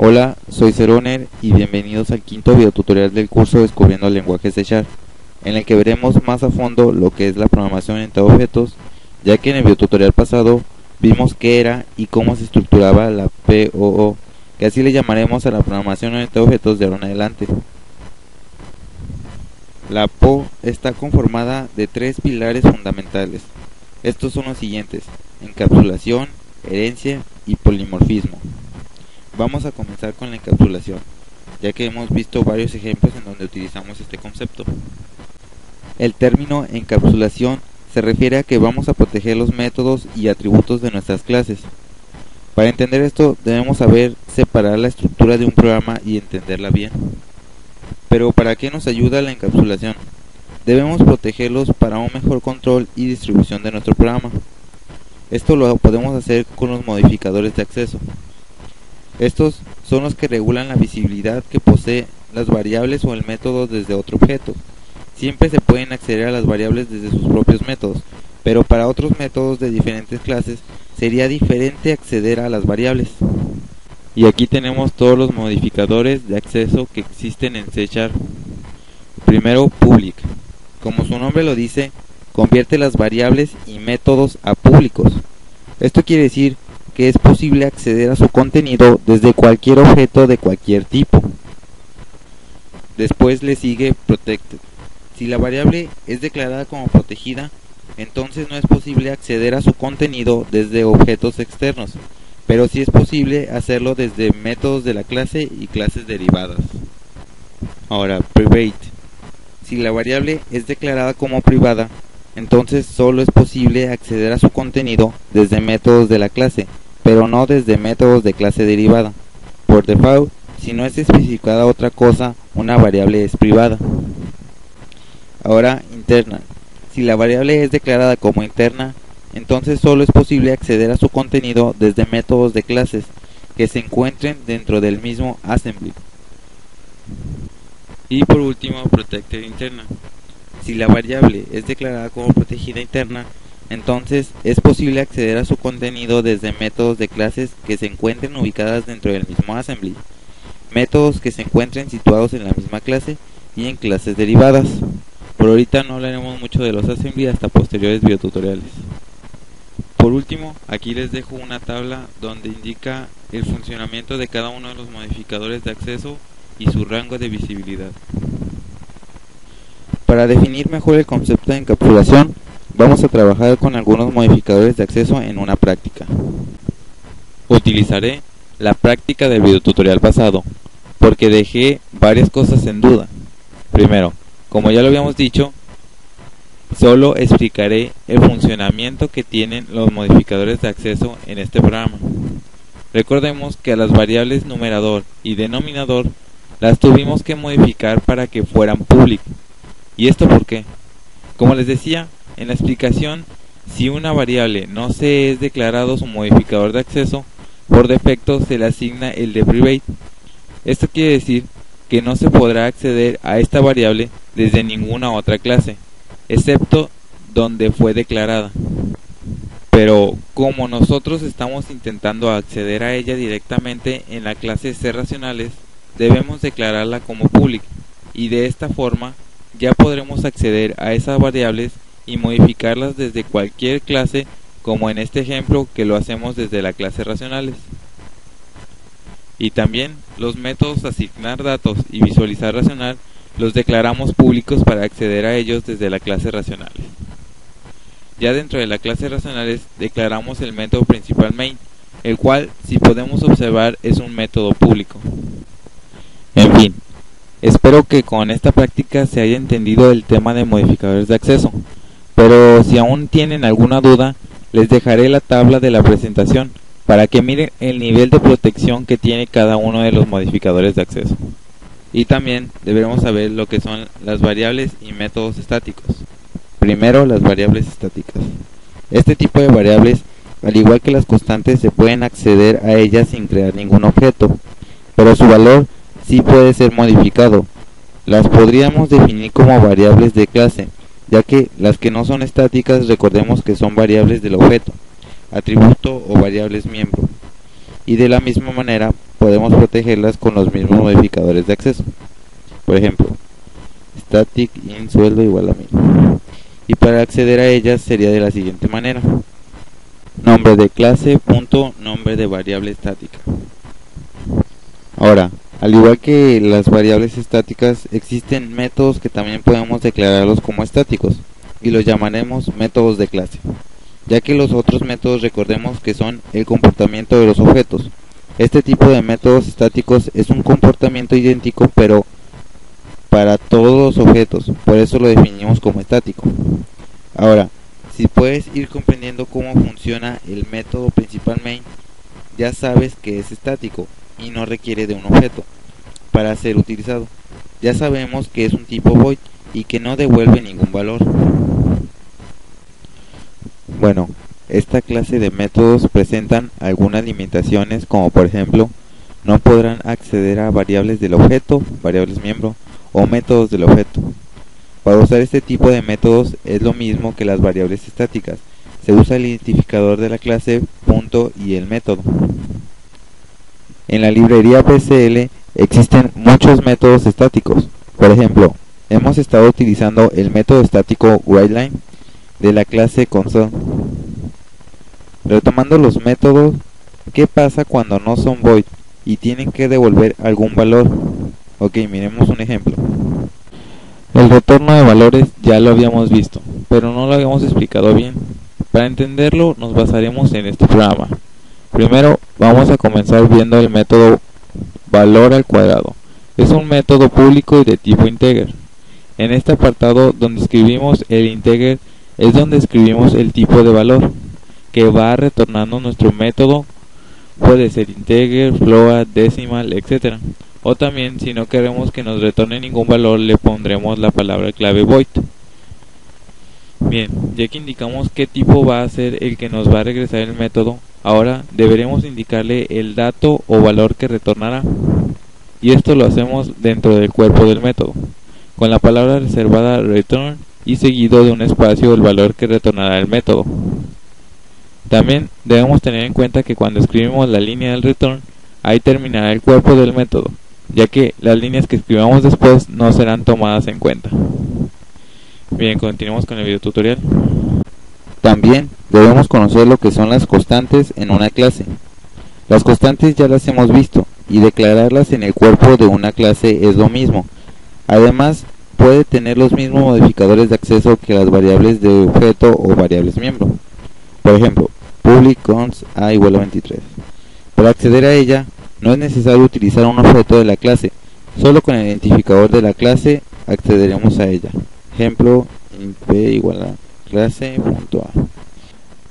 Hola, soy Ceroner y bienvenidos al quinto videotutorial del curso Descubriendo lenguajes C#, en el que veremos más a fondo lo que es la programación orientada a objetos, ya que en el videotutorial pasado vimos qué era y cómo se estructuraba la POO, que así le llamaremos a la programación orientada a objetos de ahora en adelante. La POO está conformada de tres pilares fundamentales. Estos son los siguientes: encapsulación, herencia y polimorfismo. Vamos a comenzar con la encapsulación, ya que hemos visto varios ejemplos en donde utilizamos este concepto. El término encapsulación se refiere a que vamos a proteger los métodos y atributos de nuestras clases. Para entender esto debemos saber separar la estructura de un programa y entenderla bien. Pero ¿para qué nos ayuda la encapsulación? Debemos protegerlos para un mejor control y distribución de nuestro programa. Esto lo podemos hacer con los modificadores de acceso. Estos son los que regulan la visibilidad que posee las variables o el método desde otro objeto. Siempre se pueden acceder a las variables desde sus propios métodos, pero para otros métodos de diferentes clases sería diferente acceder a las variables. Y aquí tenemos todos los modificadores de acceso que existen en C#. Primero, public. Como su nombre lo dice, convierte las variables y métodos a públicos. Esto quiere decir que es posible acceder a su contenido desde cualquier objeto de cualquier tipo. Después le sigue protected. Si la variable es declarada como protegida, entonces no es posible acceder a su contenido desde objetos externos, pero sí es posible hacerlo desde métodos de la clase y clases derivadas. Ahora, private. Si la variable es declarada como privada, entonces solo es posible acceder a su contenido desde métodos de la clase, pero no desde métodos de clase derivada. Por default, si no es especificada otra cosa, una variable es privada. Ahora, interna. Si la variable es declarada como interna, entonces solo es posible acceder a su contenido desde métodos de clases que se encuentren dentro del mismo assembly. Y por último, protected interna. Si la variable es declarada como protegida interna, entonces es posible acceder a su contenido desde métodos de clases que se encuentren ubicadas dentro del mismo assembly, métodos que se encuentren situados en la misma clase y en clases derivadas. Por ahorita no hablaremos mucho de los assembly hasta posteriores videotutoriales. Por último, aquí les dejo una tabla donde indica el funcionamiento de cada uno de los modificadores de acceso y su rango de visibilidad. Para definir mejor el concepto de encapsulación, vamos a trabajar con algunos modificadores de acceso en una práctica. Utilizaré la práctica del videotutorial pasado, porque dejé varias cosas en duda. Primero, como ya lo habíamos dicho, solo explicaré el funcionamiento que tienen los modificadores de acceso en este programa. Recordemos que a las variables numerador y denominador las tuvimos que modificar para que fueran públicas. ¿Y esto por qué? Como les decía en la explicación, si una variable no se es declarado su modificador de acceso, por defecto se le asigna el de private. Esto quiere decir que no se podrá acceder a esta variable desde ninguna otra clase, excepto donde fue declarada. Pero como nosotros estamos intentando acceder a ella directamente en la clase CRacionales, debemos declararla como pública, y de esta forma ya podremos acceder a esas variables y modificarlas desde cualquier clase, como en este ejemplo que lo hacemos desde la clase racionales. Y también los métodos asignar datos y visualizar racional los declaramos públicos para acceder a ellos desde la clase racionales. Ya dentro de la clase racionales declaramos el método principal main, el cual, si podemos observar, es un método público. En fin, espero que con esta práctica se haya entendido el tema de modificadores de acceso, pero si aún tienen alguna duda, les dejaré la tabla de la presentación para que miren el nivel de protección que tiene cada uno de los modificadores de acceso. Y también deberemos saber lo que son las variables y métodos estáticos. Primero, las variables estáticas. Este tipo de variables, al igual que las constantes, se pueden acceder a ellas sin crear ningún objeto, pero su valor sí puede ser modificado. Las podríamos definir como variables de clase, ya que las que no son estáticas recordemos que son variables del objeto, atributo o variables miembro. Y de la misma manera podemos protegerlas con los mismos modificadores de acceso. Por ejemplo, static in sueldo igual a 1000. Y para acceder a ellas sería de la siguiente manera: nombre de clase punto nombre de variable estática. Ahora, al igual que las variables estáticas, existen métodos que también podemos declararlos como estáticos y los llamaremos métodos de clase, ya que los otros métodos recordemos que son el comportamiento de los objetos. Este tipo de métodos estáticos es un comportamiento idéntico pero para todos los objetos, por eso lo definimos como estático. Ahora, si puedes ir comprendiendo cómo funciona el método principal main, ya sabes que es estático y no requiere de un objeto para ser utilizado. Ya sabemos que es un tipo void y que no devuelve ningún valor. Bueno, esta clase de métodos presentan algunas limitaciones, como por ejemplo, no podrán acceder a variables del objeto, variables miembro o métodos del objeto. Para usar este tipo de métodos es lo mismo que las variables estáticas. Se usa el identificador de la clase, punto y el método. En la librería PCL existen muchos métodos estáticos. Por ejemplo, hemos estado utilizando el método estático WriteLine de la clase console. Retomando los métodos, ¿qué pasa cuando no son void y tienen que devolver algún valor? Ok, miremos un ejemplo. El retorno de valores ya lo habíamos visto, pero no lo habíamos explicado bien. Para entenderlo nos basaremos en este programa. Primero vamos a comenzar viendo el método valor al cuadrado. Es un método público y de tipo integer. En este apartado donde escribimos el integer es donde escribimos el tipo de valor que va retornando nuestro método. Puede ser integer, float, decimal, etc. O también, si no queremos que nos retorne ningún valor, le pondremos la palabra clave void. Bien, ya que indicamos qué tipo va a ser el que nos va a regresar el método, ahora deberemos indicarle el dato o valor que retornará. Y esto lo hacemos dentro del cuerpo del método, con la palabra reservada return y seguido de un espacio del valor que retornará el método. También debemos tener en cuenta que cuando escribimos la línea del return, ahí terminará el cuerpo del método, ya que las líneas que escribamos después no serán tomadas en cuenta. Bien, continuemos con el video tutorial. También debemos conocer lo que son las constantes en una clase. Las constantes ya las hemos visto y declararlas en el cuerpo de una clase es lo mismo. Además, puede tener los mismos modificadores de acceso que las variables de objeto o variables miembro. Por ejemplo, public const a igual a 23. Para acceder a ella, no es necesario utilizar un objeto de la clase, solo con el identificador de la clase accederemos a ella. Ejemplo, int p igual a clase.a.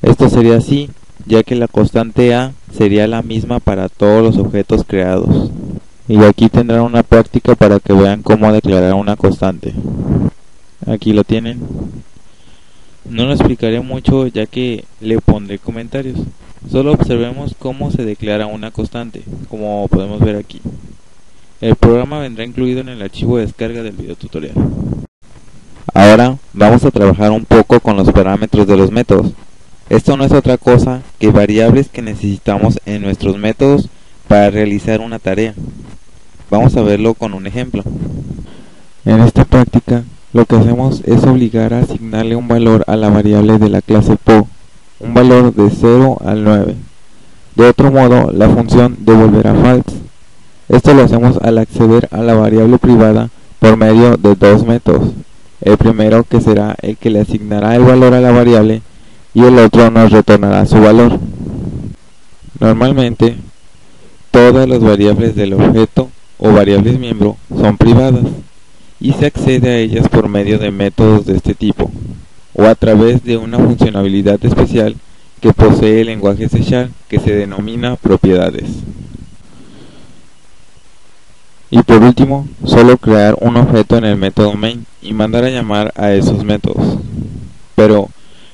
Esto sería así, ya que la constante a sería la misma para todos los objetos creados. Y aquí tendrán una práctica para que vean cómo declarar una constante. Aquí lo tienen. No lo explicaré mucho ya que le pondré comentarios. Solo observemos cómo se declara una constante, como podemos ver aquí. El programa vendrá incluido en el archivo de descarga del video tutorial. Ahora vamos a trabajar un poco con los parámetros de los métodos. Esto no es otra cosa que variables que necesitamos en nuestros métodos para realizar una tarea. Vamos a verlo con un ejemplo. En esta práctica, lo que hacemos es obligar a asignarle un valor a la variable de la clase PO, un valor de 0 al 9. De otro modo, la función devolverá false. Esto lo hacemos al acceder a la variable privada por medio de dos métodos. El primero, que será el que le asignará el valor a la variable, y el otro nos retornará su valor. Normalmente, todas las variables del objeto o variables miembro son privadas y se accede a ellas por medio de métodos de este tipo o a través de una funcionalidad especial que posee el lenguaje C# que se denomina propiedades. Y por último, solo crear un objeto en el método main y mandar a llamar a esos métodos. Pero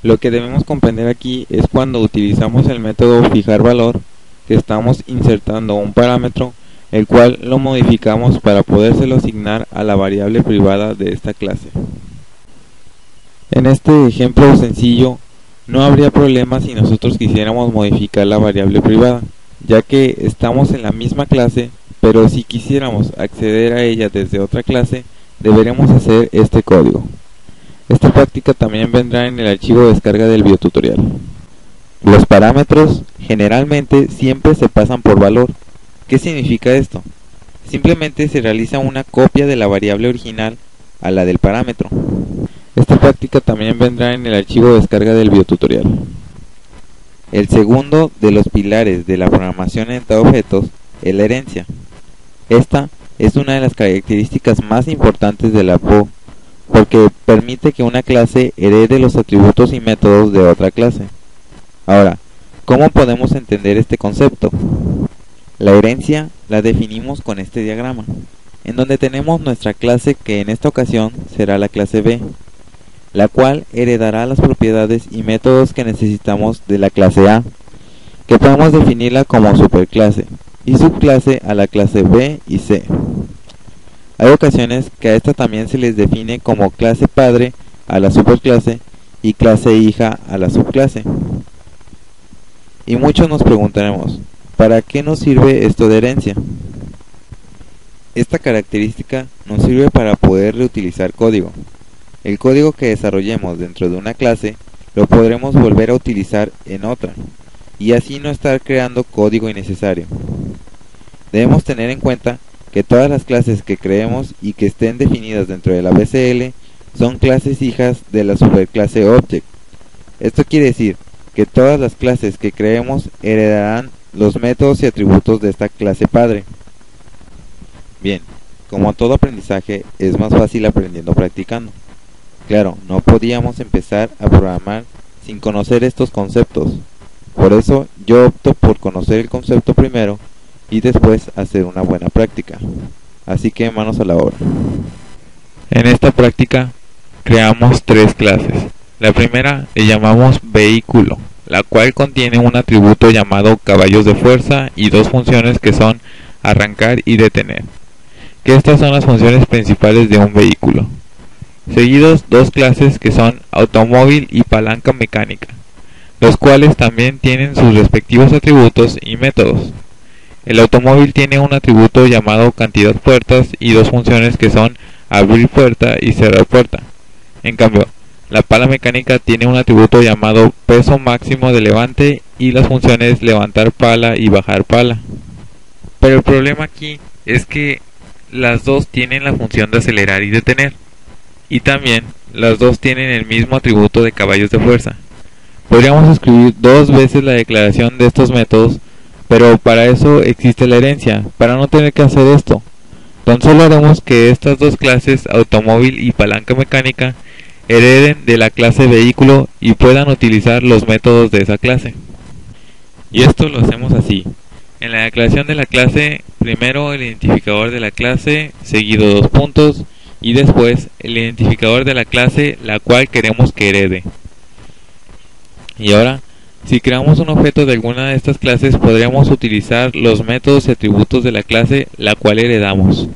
lo que debemos comprender aquí es cuando utilizamos el método fijarValor, que estamos insertando un parámetro el cual lo modificamos para podérselo asignar a la variable privada de esta clase. En este ejemplo sencillo, no habría problema si nosotros quisiéramos modificar la variable privada, ya que estamos en la misma clase, pero si quisiéramos acceder a ella desde otra clase, deberemos hacer este código. Esta práctica también vendrá en el archivo de descarga del videotutorial. Los parámetros generalmente siempre se pasan por valor. ¿Qué significa esto? Simplemente se realiza una copia de la variable original a la del parámetro. Esta práctica también vendrá en el archivo de descarga del videotutorial. El segundo de los pilares de la programación orientada a objetos es la herencia. Esta es una de las características más importantes de la POO, porque permite que una clase herede los atributos y métodos de otra clase. Ahora, ¿cómo podemos entender este concepto? La herencia la definimos con este diagrama, en donde tenemos nuestra clase que en esta ocasión será la clase B, la cual heredará las propiedades y métodos que necesitamos de la clase A, que podemos definirla como superclase, y subclase a la clase B y C. Hay ocasiones que a esta también se les define como clase padre a la superclase y clase hija a la subclase. Y muchos nos preguntaremos, ¿para qué nos sirve esto de herencia? Esta característica nos sirve para poder reutilizar código. El código que desarrollemos dentro de una clase lo podremos volver a utilizar en otra, y así no estar creando código innecesario. Debemos tener en cuenta que todas las clases que creemos y que estén definidas dentro de la BCL son clases hijas de la superclase Object. Esto quiere decir que todas las clases que creemos heredarán los métodos y atributos de esta clase padre. Bien, como todo aprendizaje es más fácil aprendiendo practicando. Claro, no podíamos empezar a programar sin conocer estos conceptos. Por eso yo opto por conocer el concepto primero y después hacer una buena práctica. Así que manos a la obra. En esta práctica creamos tres clases. La primera le llamamos vehículo, la cual contiene un atributo llamado caballos de fuerza y dos funciones que son arrancar y detener, que estas son las funciones principales de un vehículo. Seguidos dos clases que son automóvil y palanca mecánica, los cuales también tienen sus respectivos atributos y métodos. El automóvil tiene un atributo llamado cantidad puertas y dos funciones que son abrir puerta y cerrar puerta. En cambio, la pala mecánica tiene un atributo llamado peso máximo de levante y las funciones levantar pala y bajar pala. Pero el problema aquí es que las dos tienen la función de acelerar y detener, y también las dos tienen el mismo atributo de caballos de fuerza. Podríamos escribir dos veces la declaración de estos métodos, pero para eso existe la herencia, para no tener que hacer esto. Tan solo haremos que estas dos clases, automóvil y palanca mecánica, hereden de la clase vehículo y puedan utilizar los métodos de esa clase. Y esto lo hacemos así. En la declaración de la clase, primero el identificador de la clase, seguido dos puntos, y después el identificador de la clase la cual queremos que herede. Y ahora, si creamos un objeto de alguna de estas clases, podríamos utilizar los métodos y atributos de la clase la cual heredamos.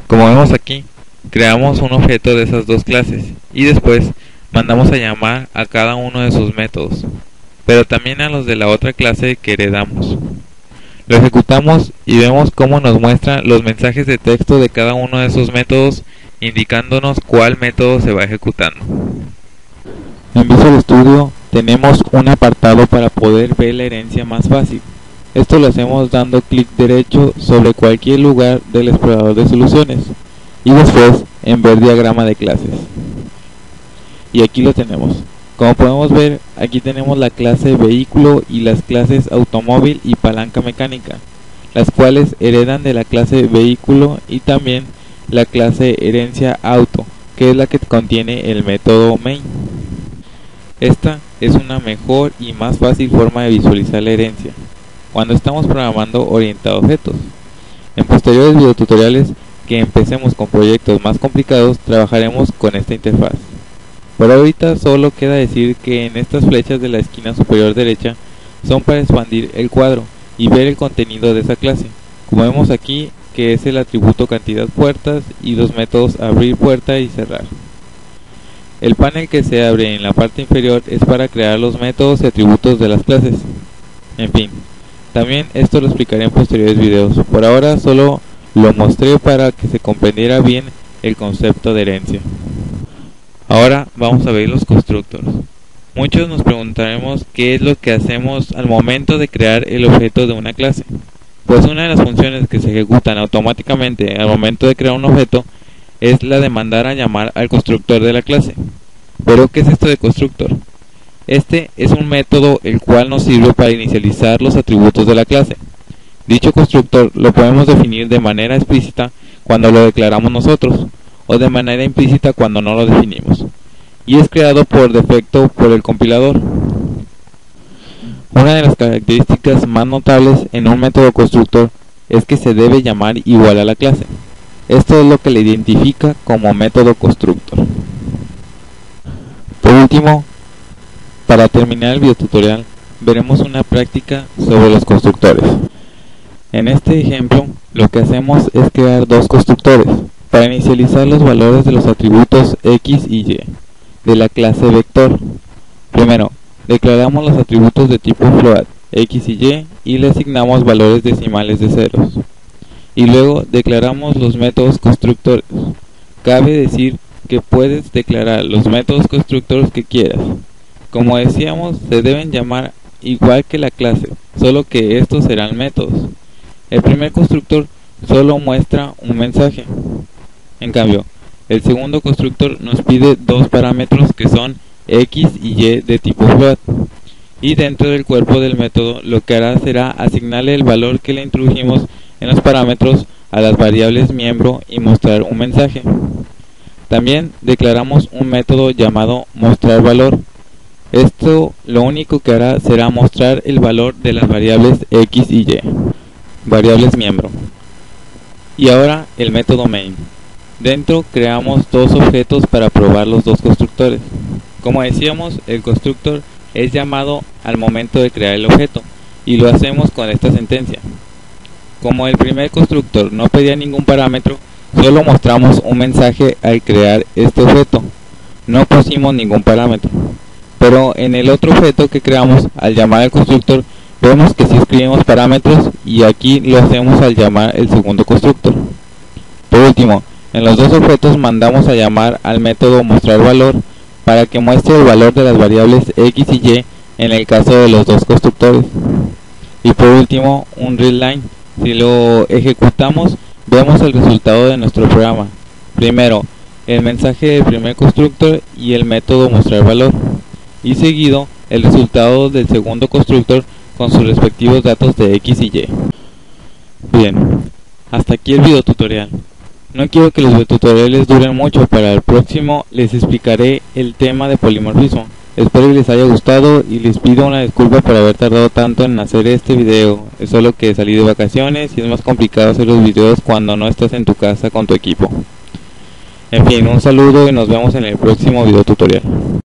Como vemos aquí, creamos un objeto de esas dos clases y después mandamos a llamar a cada uno de sus métodos, pero también a los de la otra clase que heredamos. Lo ejecutamos y vemos cómo nos muestra los mensajes de texto de cada uno de esos métodos, indicándonos cuál método se va ejecutando. En Visual Studio tenemos un apartado para poder ver la herencia más fácil. Esto lo hacemos dando clic derecho sobre cualquier lugar del explorador de soluciones y después en ver diagrama de clases. Y aquí lo tenemos. Como podemos ver, aquí tenemos la clase vehículo y las clases automóvil y palanca mecánica, las cuales heredan de la clase vehículo y también la clase herencia auto, que es la que contiene el método main. Esta es una mejor y más fácil forma de visualizar la herencia cuando estamos programando orientado a objetos. En posteriores videotutoriales que empecemos con proyectos más complicados, trabajaremos con esta interfaz. Por ahorita solo queda decir que en estas flechas de la esquina superior derecha son para expandir el cuadro y ver el contenido de esa clase, como vemos aquí, que es el atributo cantidad puertas y los métodos abrir puerta y cerrar. El panel que se abre en la parte inferior es para crear los métodos y atributos de las clases. En fin, También esto lo explicaré en posteriores videos. Por ahora solo lo mostré para que se comprendiera bien el concepto de herencia. Ahora vamos a ver los constructors. Muchos nos preguntaremos qué es lo que hacemos al momento de crear el objeto de una clase. Pues una de las funciones que se ejecutan automáticamente al momento de crear un objeto es la de mandar a llamar al constructor de la clase. ¿Pero qué es esto de constructor? Este es un método el cual nos sirve para inicializar los atributos de la clase. Dicho constructor lo podemos definir de manera explícita cuando lo declaramos nosotros, o de manera implícita cuando no lo definimos, y es creado por defecto por el compilador. Una de las características más notables en un método constructor es que se debe llamar igual a la clase. Esto es lo que le identifica como método constructor. Por último, para terminar el videotutorial, veremos una práctica sobre los constructores. En este ejemplo, lo que hacemos es crear dos constructores para inicializar los valores de los atributos X y Y de la clase vector. Primero, declaramos los atributos de tipo float X y Y le asignamos valores decimales de ceros. Y luego declaramos los métodos constructores. Cabe decir que puedes declarar los métodos constructores que quieras. Como decíamos, se deben llamar igual que la clase, solo que estos serán métodos. El primer constructor solo muestra un mensaje. En cambio, el segundo constructor nos pide dos parámetros que son X y Y de tipo float. Y dentro del cuerpo del método lo que hará será asignarle el valor que le introdujimos en los parámetros a las variables miembro y mostrar un mensaje. También declaramos un método llamado mostrar valor. Esto lo único que hará será mostrar el valor de las variables X y Y, variables miembro. Y ahora el método main. Dentro creamos dos objetos para probar los dos constructores. Como decíamos, el constructor es llamado al momento de crear el objeto, y lo hacemos con esta sentencia. Como el primer constructor no pedía ningún parámetro, solo mostramos un mensaje al crear este objeto. No pusimos ningún parámetro. Pero en el otro objeto que creamos al llamar al constructor, vemos que sí escribimos parámetros, y aquí lo hacemos al llamar el segundo constructor. Por último, en los dos objetos mandamos a llamar al método mostrar valor para que muestre el valor de las variables X y Y en el caso de los dos constructores. Y por último, un readLine. Si lo ejecutamos, vemos el resultado de nuestro programa. Primero, el mensaje del primer constructor y el método mostrar valor, y seguido el resultado del segundo constructor con sus respectivos datos de X y Y. Bien, hasta aquí el video tutorial. No quiero que los videotutoriales duren mucho, para el próximo les explicaré el tema de polimorfismo. Espero que les haya gustado y les pido una disculpa por haber tardado tanto en hacer este video. Es solo que salí de vacaciones y es más complicado hacer los videos cuando no estás en tu casa con tu equipo. En fin, un saludo y nos vemos en el próximo video tutorial.